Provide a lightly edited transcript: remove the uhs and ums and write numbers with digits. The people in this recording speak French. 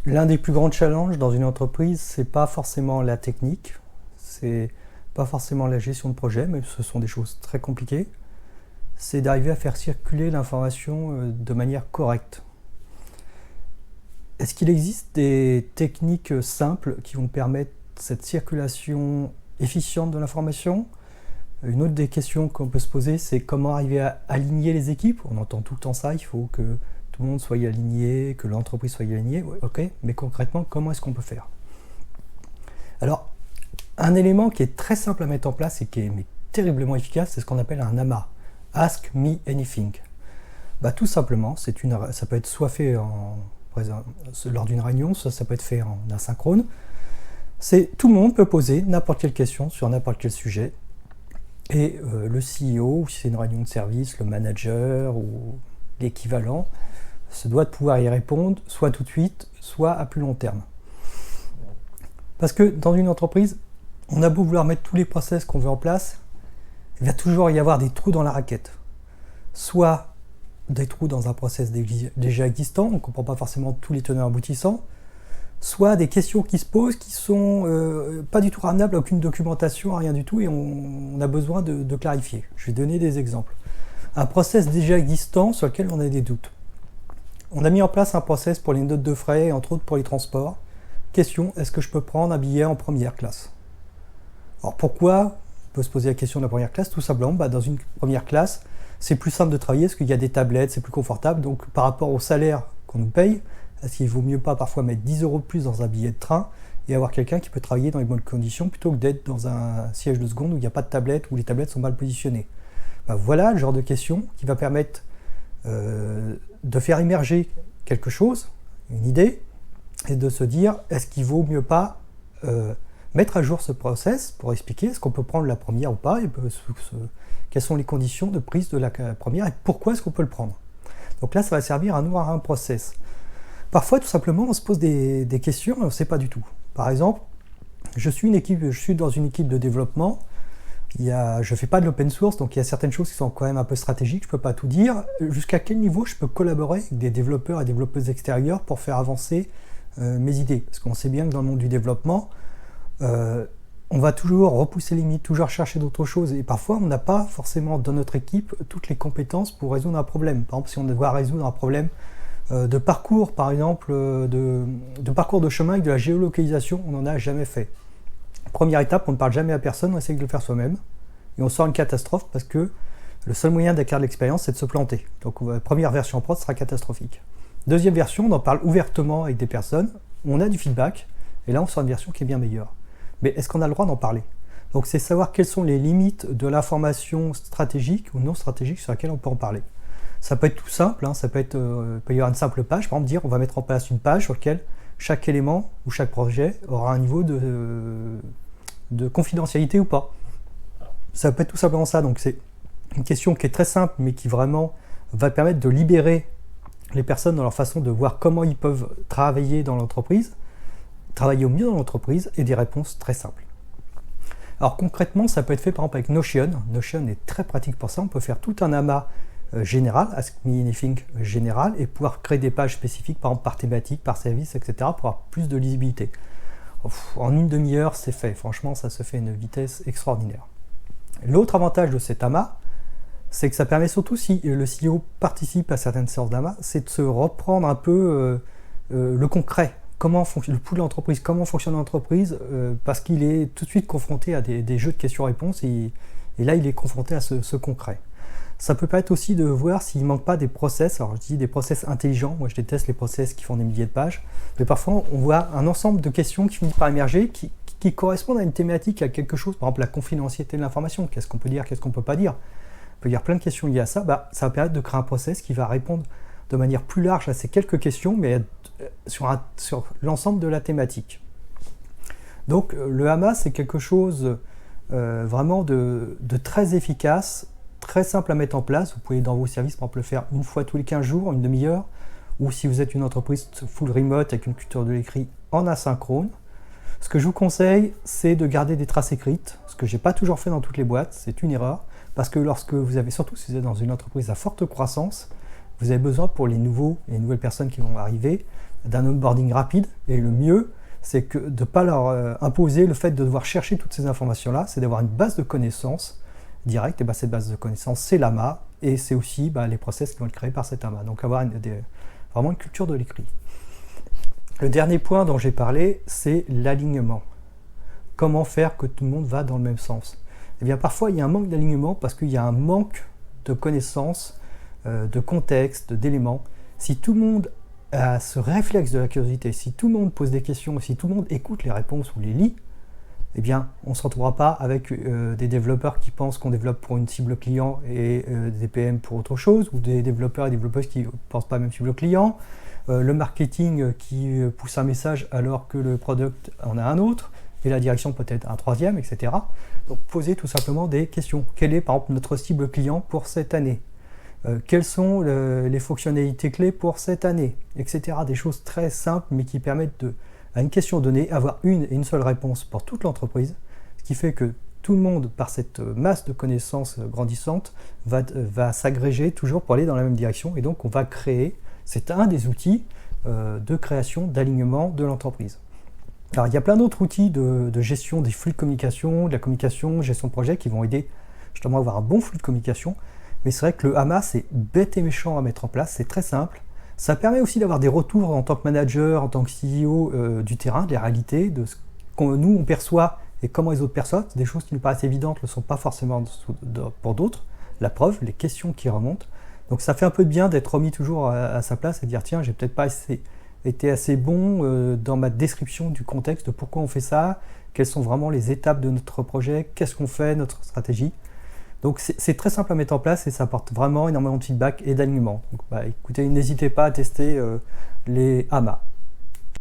L'un des plus grands challenges dans une entreprise, c'est pas forcément la technique, c'est pas forcément la gestion de projet, mais ce sont des choses très compliquées. C'est d'arriver à faire circuler l'information de manière correcte. Est-ce qu'il existe des techniques simples qui vont permettre cette circulation efficiente de l'information? Une autre des questions qu'on peut se poser, c'est comment arriver à aligner les équipes. On entend tout le temps ça, il faut que tout le monde soit aligné, que l'entreprise soit alignée. Ouais, ok, mais concrètement, comment est-ce qu'on peut faire? Alors, un élément qui est très simple à mettre en place et qui est terriblement efficace, c'est ce qu'on appelle un AMA. Ask Me Anything. Tout simplement, ça peut être soit fait lors d'une réunion, soit ça peut être fait en asynchrone. Tout le monde peut poser n'importe quelle question sur n'importe quel sujet. Et le CEO, ou si c'est une réunion de service, le manager ou l'équivalent, se doit de pouvoir y répondre, soit tout de suite, soit à plus long terme. Parce que dans une entreprise, on a beau vouloir mettre tous les process qu'on veut en place, il va toujours y avoir des trous dans la raquette. Soit des trous dans un process déjà existant, on ne comprend pas forcément tous les tenants aboutissants, soit des questions qui se posent qui sont pas du tout ramenables à aucune documentation, à rien du tout, et on a besoin de clarifier. Je vais donner des exemples. Un process déjà existant sur lequel on a des doutes. On a mis en place un process pour les notes de frais, entre autres pour les transports. Question, est-ce que je peux prendre un billet en première classe? Alors pourquoi on peut se poser la question de la première classe? Tout simplement, dans une première classe, c'est plus simple de travailler parce qu'il y a des tablettes, c'est plus confortable. Donc par rapport au salaire qu'on nous paye, est-ce qu'il vaut mieux pas parfois mettre 10 € de plus dans un billet de train et avoir quelqu'un qui peut travailler dans les bonnes conditions plutôt que d'être dans un siège de seconde où il n'y a pas de tablette, où les tablettes sont mal positionnées? Voilà le genre de question qui va permettre de faire émerger quelque chose, une idée, et de se dire, est-ce qu'il vaut mieux pas mettre à jour ce process pour expliquer est-ce qu'on peut prendre la première ou pas, et quelles sont les conditions de prise de la première, et pourquoi est-ce qu'on peut le prendre. Donc là, ça va servir à nourrir un process. Parfois, tout simplement, on se pose des questions et on ne sait pas du tout. Par exemple, je suis dans une équipe de développement. Je ne fais pas de l'open source, donc il y a certaines choses qui sont quand même un peu stratégiques, je ne peux pas tout dire. Jusqu'à quel niveau je peux collaborer avec des développeurs et développeuses extérieurs pour faire avancer mes idées? Parce qu'on sait bien que dans le monde du développement, on va toujours repousser les limites, toujours chercher d'autres choses. Et parfois, on n'a pas forcément dans notre équipe toutes les compétences pour résoudre un problème. Par exemple, si on doit résoudre un problème de parcours, par exemple, de parcours de chemin avec de la géolocalisation, on n'en a jamais fait. Première étape, on ne parle jamais à personne, on essaie de le faire soi-même. Et on sort une catastrophe parce que le seul moyen d'acquérir de l'expérience, c'est de se planter. Donc la première version prod sera catastrophique. Deuxième version, on en parle ouvertement avec des personnes, on a du feedback, et là on sort une version qui est bien meilleure. Mais est-ce qu'on a le droit d'en parler? Donc c'est savoir quelles sont les limites de l'information stratégique ou non stratégique sur laquelle on peut en parler. Ça peut être tout simple, ça peut y avoir une simple page, par exemple dire on va mettre en place une page sur laquelle chaque élément ou chaque projet aura un niveau de confidentialité ou pas. Ça peut être tout simplement ça, donc c'est une question qui est très simple mais qui vraiment va permettre de libérer les personnes dans leur façon de voir comment ils peuvent travailler dans l'entreprise, travailler au mieux dans l'entreprise, et des réponses très simples. Alors concrètement, ça peut être fait par exemple avec Notion. Notion est très pratique pour ça, on peut faire tout un amas général, Ask Me Anything général, et pouvoir créer des pages spécifiques, par exemple par thématique, par service, etc., pour avoir plus de lisibilité. En une demi-heure, c'est fait. Franchement, ça se fait à une vitesse extraordinaire. L'autre avantage de cet amas, c'est que ça permet surtout, si le CEO participe à certaines séances d'amas, c'est de se reprendre un peu le concret. Comment fonctionne le pouls de l'entreprise, comment fonctionne l'entreprise, parce qu'il est tout de suite confronté à des jeux de questions-réponses, et là, il est confronté à ce concret. Ça peut permettre aussi de voir s'il ne manque pas des process. Alors je dis des process intelligents, moi je déteste les process qui font des milliers de pages, mais parfois on voit un ensemble de questions qui finissent par émerger, qui correspondent à une thématique, à quelque chose, par exemple la confidentialité de l'information, qu'est-ce qu'on peut dire, qu'est-ce qu'on ne peut pas dire. Il peut y avoir plein de questions liées à ça, ça va permettre de créer un process qui va répondre de manière plus large à ces quelques questions, mais sur l'ensemble de la thématique. Donc le AMA, c'est quelque chose vraiment de très efficace, très simple à mettre en place. Vous pouvez dans vos services, par exemple, le faire une fois tous les 15 jours, une demi-heure, ou si vous êtes une entreprise full remote avec une culture de l'écrit en asynchrone. Ce que je vous conseille, c'est de garder des traces écrites, ce que je n'ai pas toujours fait dans toutes les boîtes, c'est une erreur, parce que lorsque vous avez, surtout si vous êtes dans une entreprise à forte croissance, vous avez besoin pour les nouvelles personnes qui vont arriver, d'un onboarding rapide. Et le mieux, c'est que de ne pas leur imposer le fait de devoir chercher toutes ces informations-là, c'est d'avoir une base de connaissances directe. Et cette base de connaissances, c'est l'AMA, et c'est aussi les process qui vont être créés par cet AMA. Donc avoir vraiment une culture de l'écrit. Le dernier point dont j'ai parlé, c'est l'alignement. Comment faire que tout le monde va dans le même sens? Eh bien, parfois, il y a un manque d'alignement parce qu'il y a un manque de connaissances, de contexte, d'éléments. Si tout le monde a ce réflexe de la curiosité, si tout le monde pose des questions, si tout le monde écoute les réponses ou les lit, eh bien, on ne se retrouvera pas avec des développeurs qui pensent qu'on développe pour une cible client et des PM pour autre chose, ou des développeurs et développeuses qui ne pensent pas à la même cible client, le marketing qui pousse un message alors que le product en a un autre, et la direction peut-être un troisième, etc. Donc poser tout simplement des questions. Quelle est par exemple notre cible client pour cette année? Quelles sont les fonctionnalités clés pour cette année, etc. Des choses très simples mais qui permettent à une question donnée, avoir une et une seule réponse pour toute l'entreprise, ce qui fait que tout le monde, par cette masse de connaissances grandissante, va s'agréger toujours pour aller dans la même direction, et donc on va créer, c'est un des outils de création, d'alignement de l'entreprise. Alors il y a plein d'autres outils de gestion des flux de communication, de la communication, gestion de projet qui vont aider justement à avoir un bon flux de communication, mais c'est vrai que le AMA c'est bête et méchant à mettre en place, c'est très simple. Ça permet aussi d'avoir des retours en tant que manager, en tant que CEO du terrain, des réalités, de ce qu'on nous on perçoit et comment les autres perçoivent. Des choses qui nous paraissent évidentes ne le sont pas forcément pour d'autres. La preuve, les questions qui remontent. Donc ça fait un peu de bien d'être remis toujours à sa place et de dire tiens, j'ai peut-être pas été assez bon dans ma description du contexte de pourquoi on fait ça, quelles sont vraiment les étapes de notre projet, qu'est-ce qu'on fait, notre stratégie. Donc c'est très simple à mettre en place et ça apporte vraiment énormément de feedback et d'alignement. Donc écoutez, n'hésitez pas à tester les AMA.